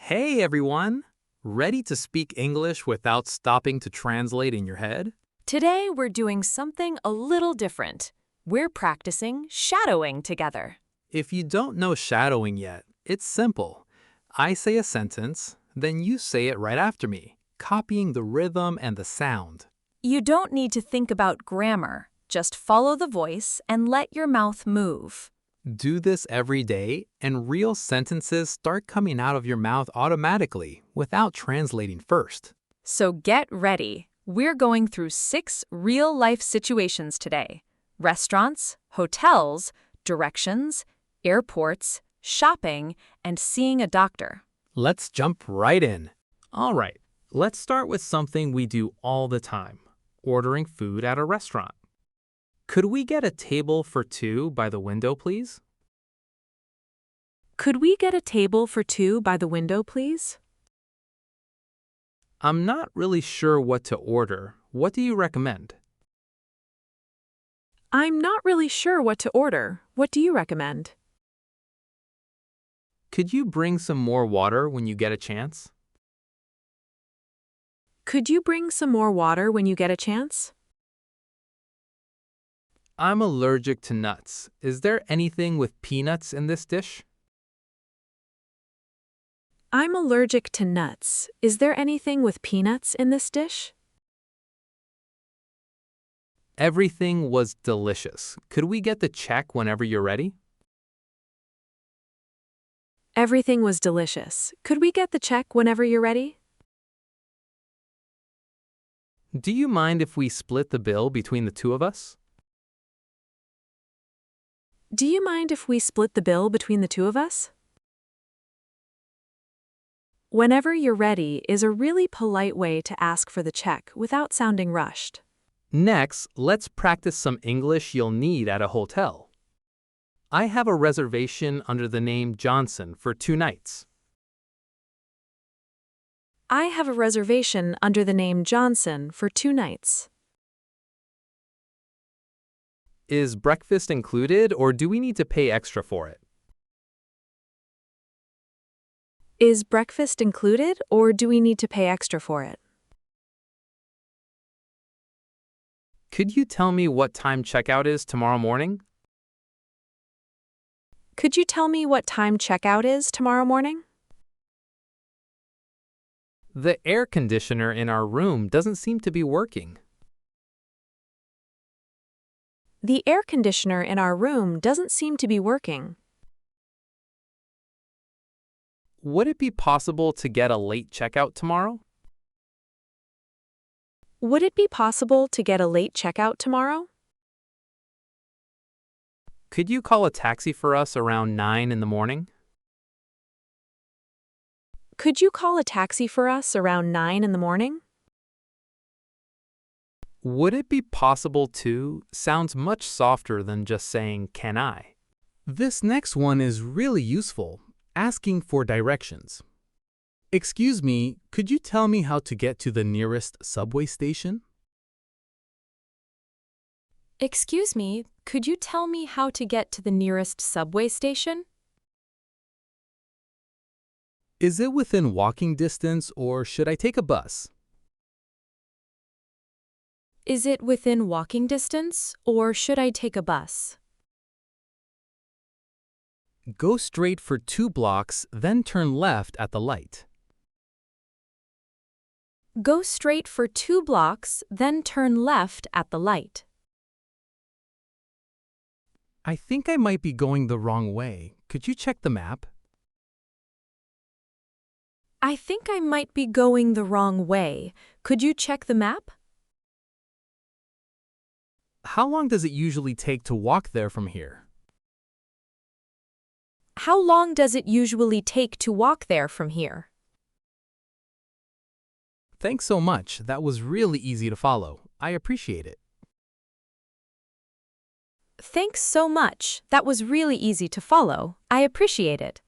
Hey everyone! Ready to speak English without stopping to translate in your head? Today, we're doing something a little different. We're practicing shadowing together. If you don't know shadowing yet, it's simple. I say a sentence, then you say it right after me, copying the rhythm and the sound. You don't need to think about grammar. Just follow the voice and let your mouth move. Do this every day, and real sentences start coming out of your mouth automatically without translating first. So get ready. We're going through 6 real-life situations today. Restaurants, hotels, directions, airports, shopping, and seeing a doctor. Let's jump right in. All right, let's start with something we do all the time, ordering food at a restaurant. Could we get a table for 2 by the window, please? Could we get a table for 2 by the window, please? I'm not really sure what to order. What do you recommend? I'm not really sure what to order. What do you recommend? Could you bring some more water when you get a chance? Could you bring some more water when you get a chance? I'm allergic to nuts. Is there anything with peanuts in this dish? I'm allergic to nuts. Is there anything with peanuts in this dish? Everything was delicious. Could we get the check whenever you're ready? Everything was delicious. Could we get the check whenever you're ready? Do you mind if we split the bill between the 2 of us? Do you mind if we split the bill between the 2 of us? Whenever you're ready is a really polite way to ask for the check without sounding rushed. Next, let's practice some English you'll need at a hotel. I have a reservation under the name Johnson for 2 nights. I have a reservation under the name Johnson for 2 nights. Is breakfast included, or do we need to pay extra for it? Is breakfast included, or do we need to pay extra for it? Could you tell me what time checkout is tomorrow morning? Could you tell me what time checkout is tomorrow morning? The air conditioner in our room doesn't seem to be working. The air conditioner in our room doesn't seem to be working. Would it be possible to get a late checkout tomorrow? Would it be possible to get a late checkout tomorrow? Could you call a taxi for us around 9 in the morning? Could you call a taxi for us around 9 in the morning? Would it be possible to sounds much softer than just saying, can I? This next one is really useful, asking for directions. Excuse me, could you tell me how to get to the nearest subway station? Excuse me, could you tell me how to get to the nearest subway station? Is it within walking distance, or should I take a bus? Is it within walking distance, or should I take a bus? Go straight for 2 blocks, then turn left at the light. Go straight for 2 blocks, then turn left at the light. I think I might be going the wrong way. Could you check the map? I think I might be going the wrong way. Could you check the map? How long does it usually take to walk there from here? How long does it usually take to walk there from here? Thanks so much. That was really easy to follow. I appreciate it. Thanks so much. That was really easy to follow. I appreciate it.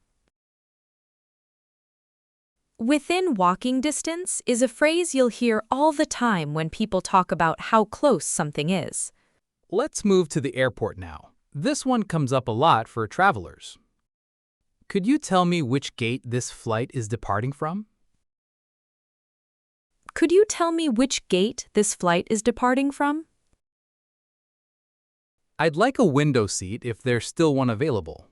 Within walking distance is a phrase you'll hear all the time when people talk about how close something is. Let's move to the airport now. This one comes up a lot for travelers. Could you tell me which gate this flight is departing from? Could you tell me which gate this flight is departing from? I'd like a window seat if there's still one available.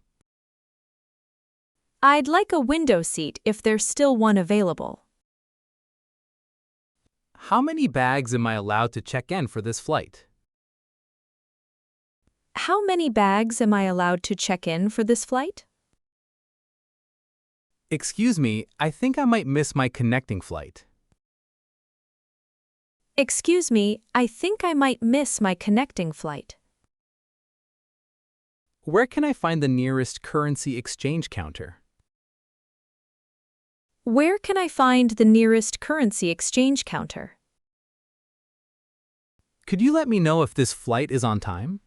I'd like a window seat if there's still one available. How many bags am I allowed to check in for this flight? How many bags am I allowed to check in for this flight? Excuse me, I think I might miss my connecting flight. Excuse me, I think I might miss my connecting flight. Where can I find the nearest currency exchange counter? Where can I find the nearest currency exchange counter? Could you let me know if this flight is on time?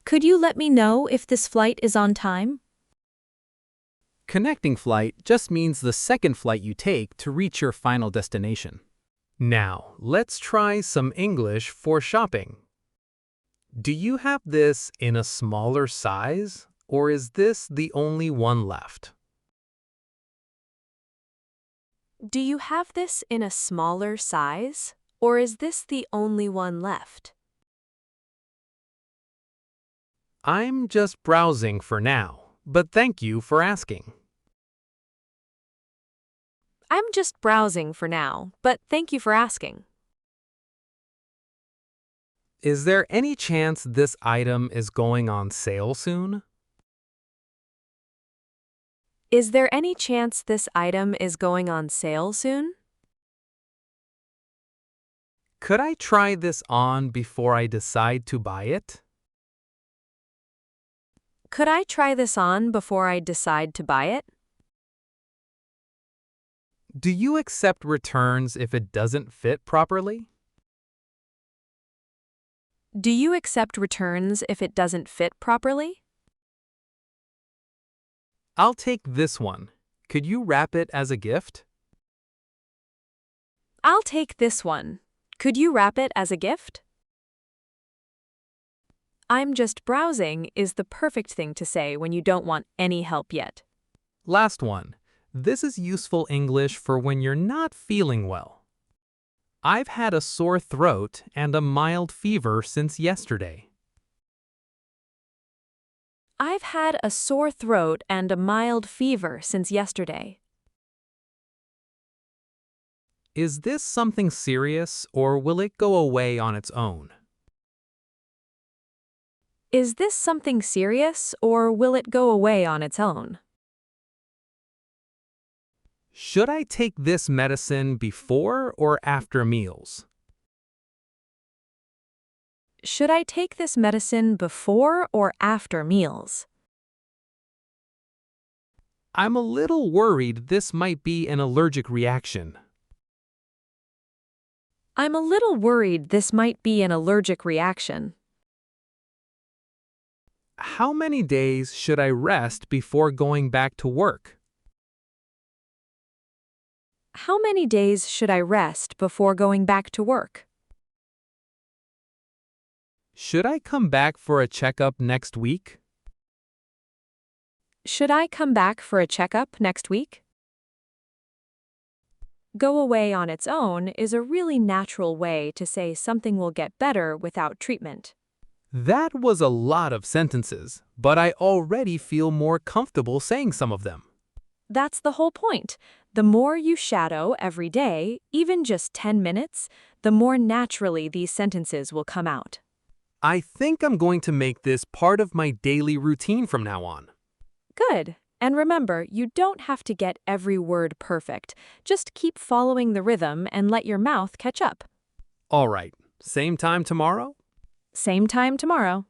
Could you let me know if this flight is on time? Connecting flight just means the second flight you take to reach your final destination. Now, let's try some English for shopping. Do you have this in a smaller size, or is this the only one left? Do you have this in a smaller size, or is this the only one left? I'm just browsing for now, but thank you for asking. I'm just browsing for now, but thank you for asking. Is there any chance this item is going on sale soon? Is there any chance this item is going on sale soon? Could I try this on before I decide to buy it? Could I try this on before I decide to buy it? Do you accept returns if it doesn't fit properly? Do you accept returns if it doesn't fit properly? I'll take this one. Could you wrap it as a gift? I'll take this one. Could you wrap it as a gift? I'm just browsing is the perfect thing to say when you don't want any help yet. Last one. This is useful English for when you're not feeling well. I've had a sore throat and a mild fever since yesterday. I've had a sore throat and a mild fever since yesterday. Is this something serious or will it go away on its own? Is this something serious or will it go away on its own? Should I take this medicine before or after meals? Should I take this medicine before or after meals? I'm a little worried this might be an allergic reaction. I'm a little worried this might be an allergic reaction. How many days should I rest before going back to work? How many days should I rest before going back to work? Should I come back for a checkup next week? Should I come back for a checkup next week? Go away on its own is a really natural way to say something will get better without treatment. That was a lot of sentences, but I already feel more comfortable saying some of them. That's the whole point. The more you shadow every day, even just 10 minutes, the more naturally these sentences will come out. I think I'm going to make this part of my daily routine from now on. Good. And remember, you don't have to get every word perfect. Just keep following the rhythm and let your mouth catch up. All right, same time tomorrow? Same time tomorrow.